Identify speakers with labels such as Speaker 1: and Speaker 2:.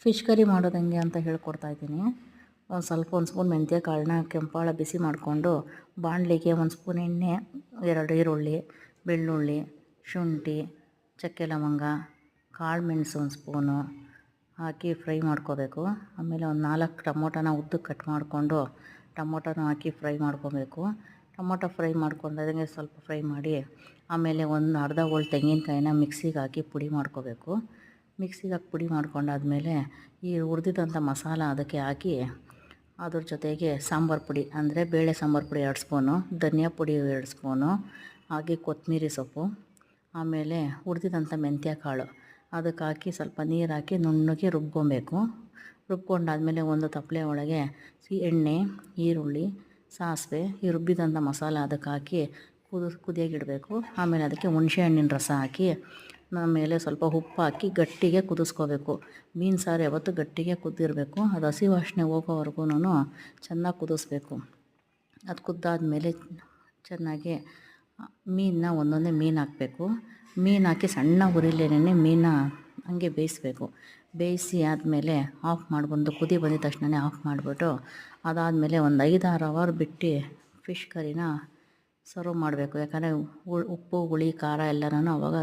Speaker 1: Fish curry ಮಾಡೋದು ಹೆಂಗೆ ಅಂತ ಹೇಳ್ಕೊಡ್ತಾಯಿದ್ದೀನಿ. ಒಂದು ಸ್ಪೂನ್ ಮೆಂತ್ಯ ಕಾಳನ್ನ ಕೆಂಪಾಳ ಬಿಸಿ ಮಾಡಿಕೊಂಡು ಬಾಣಲಿಗೆ 1 ಸ್ಪೂನ್ ಎಣ್ಣೆ, 2 ಈರುಳ್ಳಿ, ಬೆಳ್ಳುಳ್ಳಿ, ಶುಂಠಿ, ಚಕ್ಕೆ ಲವಂಗ, ಕಾಳು ಮೆಣಸು 1 ಸ್ಪೂನು ಹಾಕಿ ಫ್ರೈ ಮಾಡ್ಕೋಬೇಕು. ಆಮೇಲೆ ಒಂದು 4 ಟೊಮೊಟೊನ ಉದ್ದಕ್ಕೆ ಕಟ್ ಮಾಡಿಕೊಂಡು ಟೊಮೊಟೊನ ಹಾಕಿ ಫ್ರೈ ಮಾಡ್ಕೋಬೇಕು. ಟೊಮೊಟೊ ಫ್ರೈ ಮಾಡ್ಕೊಂಡಾಗೆ ಸ್ವಲ್ಪ ಫ್ರೈ ಮಾಡಿ ಆಮೇಲೆ ಒಂದು ಅರ್ಧ ಹೋಳು ತೆಂಗಿನಕಾಯಿನ ಮಿಕ್ಸಿಗೆ ಹಾಕಿ ಪುಡಿ ಮಾಡ್ಕೋಬೇಕು. ಮಿಕ್ಸಿಗೆ ಹಾಕಿ ಪುಡಿ ಮಾಡ್ಕೊಂಡಾದ್ಮೇಲೆ ಈ ಹುರಿದಿದ್ದಂಥ ಮಸಾಲ ಅದಕ್ಕೆ ಹಾಕಿ ಅದ್ರ ಜೊತೆಗೆ ಸಾಂಬಾರು ಪುಡಿ ಅಂದರೆ ಬೇಳೆ ಸಾಂಬಾರು ಪುಡಿ 2 ಸ್ಪೂನು, ಧನಿಯಾ ಪುಡಿ 2 ಸ್ಪೂನು, ಹಾಗೆ ಕೊತ್ತಂಬರಿ ಸೊಪ್ಪು, ಆಮೇಲೆ ಹುರಿದಿದ್ದಂಥ ಮೆಂತ್ಯ ಕಾಳು ಅದಕ್ಕೆ ಹಾಕಿ ಸ್ವಲ್ಪ ನೀರು ಹಾಕಿ ನುಣ್ಣಗೆ ರುಬ್ಕೊಬೇಕು. ರುಬ್ಕೊಂಡಾದ್ಮೇಲೆ ಒಂದು ತಪ್ಪಲೆ ಒಳಗೆ ಎಣ್ಣೆ, ಈರುಳ್ಳಿ, ಸಾಸಿವೆ, ಈ ರುಬ್ಬಿದಂಥ ಮಸಾಲ ಅದಕ್ಕೆ ಹಾಕಿ ಕುದಿಯೋಗಿಡಬೇಕು. ಆಮೇಲೆ ಅದಕ್ಕೆ ಹುಣಸೆ ಹಣ್ಣಿನ ರಸ ಹಾಕಿ ಆಮೇಲೆ ಸ್ವಲ್ಪ ಉಪ್ಪು ಹಾಕಿ ಗಟ್ಟಿಗೆ ಕುದಿಸ್ಕೋಬೇಕು. ಮೀನು ಸಾರು ಯಾವತ್ತೂ ಗಟ್ಟಿಗೆ ಕುದ್ದಿರಬೇಕು. ಅದು ಹಸಿ ವಾಸನೆ ಹೋಗೋವರೆಗೂ ಚೆನ್ನಾಗಿ ಕುದಿಸ್ಬೇಕು. ಅದು ಕುದ್ದಾದ್ಮೇಲೆ ಚೆನ್ನಾಗಿ ಮೀನನ್ನ ಒಂದೊಂದೇ ಮೀನು ಹಾಕಬೇಕು. ಮೀನು ಹಾಕಿ ಸಣ್ಣ ಉರಿಲೇನೆ ಮೀನ ಹಂಗೆ ಬೇಯಿಸ್ಬೇಕು. ಬೇಯಿಸಿ ಆದಮೇಲೆ ಆಫ್ ಮಾಡ್ಬಂದು ಕುದಿ ಬಂದಿದ ತಕ್ಷಣ ಆಫ್ ಮಾಡಿಬಿಟ್ಟು ಅದಾದಮೇಲೆ ಒಂದು 5-6 ಅವರ್ ಬಿಟ್ಟು ಫಿಶ್ ಕರಿನ ಸರ್ವ್ ಮಾಡಬೇಕು. ಯಾಕಂದರೆ ಉಪ್ಪು ಹುಳಿ ಖಾರ ಎಲ್ಲನೂ ಅವಾಗ